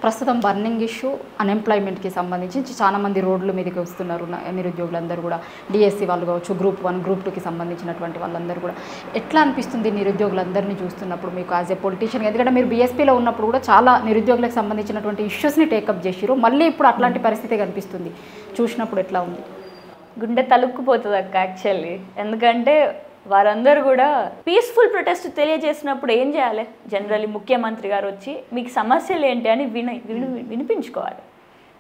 ప్రస్తుతం burning issue అన్ఎంప్లాయ్మెంట్కి సంబంధించి చాలా మంది రోడ్ల మీదకి వస్తున్నారు నిరుద్యోగులందరూ కూడా. డిఎస్సి వాళ్ళు కావచ్చు, గ్రూప్ 1 గ్రూప్ 2కి సంబంధించినటువంటి వాళ్ళందరూ కూడా. ఎట్లా అనిపిస్తుంది నిరుద్యోగులందరినీ చూస్తున్నప్పుడు మీకు యాజ్ ఏ పొలిటీషియన్? ఎందుకంటే మీరు బీఎస్పీలో ఉన్నప్పుడు కూడా చాలా నిరుద్యోగులకు సంబంధించినటువంటి ఇష్యూస్ని టేకప్ చేసిరు, మళ్ళీ ఇప్పుడు అట్లాంటి పరిస్థితి కనిపిస్తుంది. చూసినప్పుడు ఎట్లా ఉంది? గుండె తలుక్కుపోతుంది అక్క యాక్చువల్లీ. ఎందుకంటే వారందరూ కూడా పీస్ఫుల్ ప్రొటెస్ట్ తెలియజేసినప్పుడు ఏం చేయాలి? జనరల్లీ ముఖ్యమంత్రి గారు వచ్చి మీకు సమస్యలు ఏంటి అని వినిపించుకోవాలి.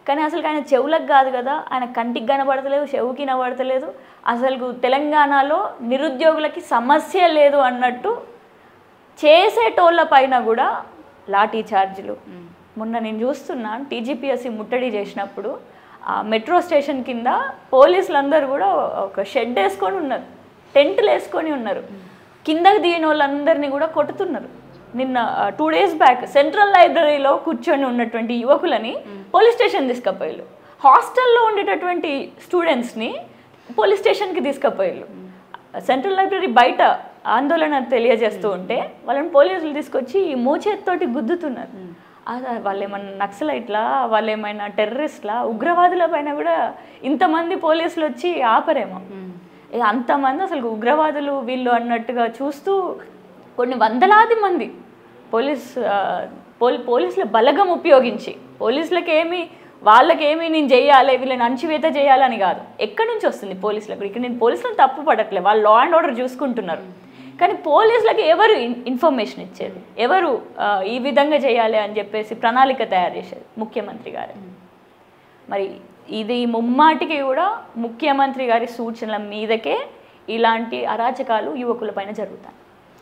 కానీ అసలు ఆయన చెవులకు కాదు కదా, ఆయన కంటికి కనబడతలేదు, చెవుకి కనబడతలేదు. అసలు తెలంగాణలో నిరుద్యోగులకి సమస్య లేదు అన్నట్టు చేసేటోళ్ళ పైన కూడా లాఠీ చార్జీలు. మొన్న నేను చూస్తున్నా టీజీపీఎస్సీ ముట్టడి చేసినప్పుడు మెట్రో స్టేషన్ కింద పోలీసులందరూ కూడా ఒక షెడ్ వేసుకొని ఉన్నారు, టెంట్లు వేసుకొని ఉన్నారు. కిందకి దిగిన వాళ్ళందరినీ కూడా కొట్టుతున్నారు. నిన్న 2 days బ్యాక్ సెంట్రల్ లైబ్రరీలో కూర్చొని ఉన్నటువంటి యువకులని పోలీస్ స్టేషన్ తీసుకుపోయారు. హాస్టల్లో ఉండేటటువంటి స్టూడెంట్స్ని పోలీస్ స్టేషన్కి తీసుకుపోయారు. సెంట్రల్ లైబ్రరీ బయట ఆందోళన తెలియజేస్తూ ఉంటే వాళ్ళని పోలీసులు తీసుకొచ్చి ఈ మోచేతితోటి గుద్దుతున్నారు. వాళ్ళు ఏమన్నా నక్సలైట్లా, వాళ్ళు ఏమైనా టెర్రరిస్ట్లా, ఉగ్రవాదుల పైన కూడా ఇంతమంది పోలీసులు వచ్చి ఆపరేమో. అంతమంది అసలు ఉగ్రవాదులు వీళ్ళు అన్నట్టుగా చూస్తూ కొన్ని వందలాది మంది పోలీసుల బలగం ఉపయోగించి, వాళ్ళకేమి నేను చేయాలి, వీళ్ళని అణచివేత చేయాలని కాదు. ఎక్కడి నుంచి వస్తుంది పోలీసులకు? ఇక్కడ నేను పోలీసులను తప్పు పడట్లే, వాళ్ళు లా అండ్ ఆర్డర్ చూసుకుంటున్నారు. కానీ పోలీసులకు ఎవరు ఇన్ఫర్మేషన్ ఇచ్చేది? ఎవరు ఈ విధంగా చేయాలి అని చెప్పేసి ప్రణాళిక తయారు చేసేది? ముఖ్యమంత్రి గారు. మరి ఇది ముమ్మాటికి కూడా ముఖ్యమంత్రి గారి సూచనల మీదకే ఇలాంటి అరాచకాలు యువకుల పైన జరుగుతాయి.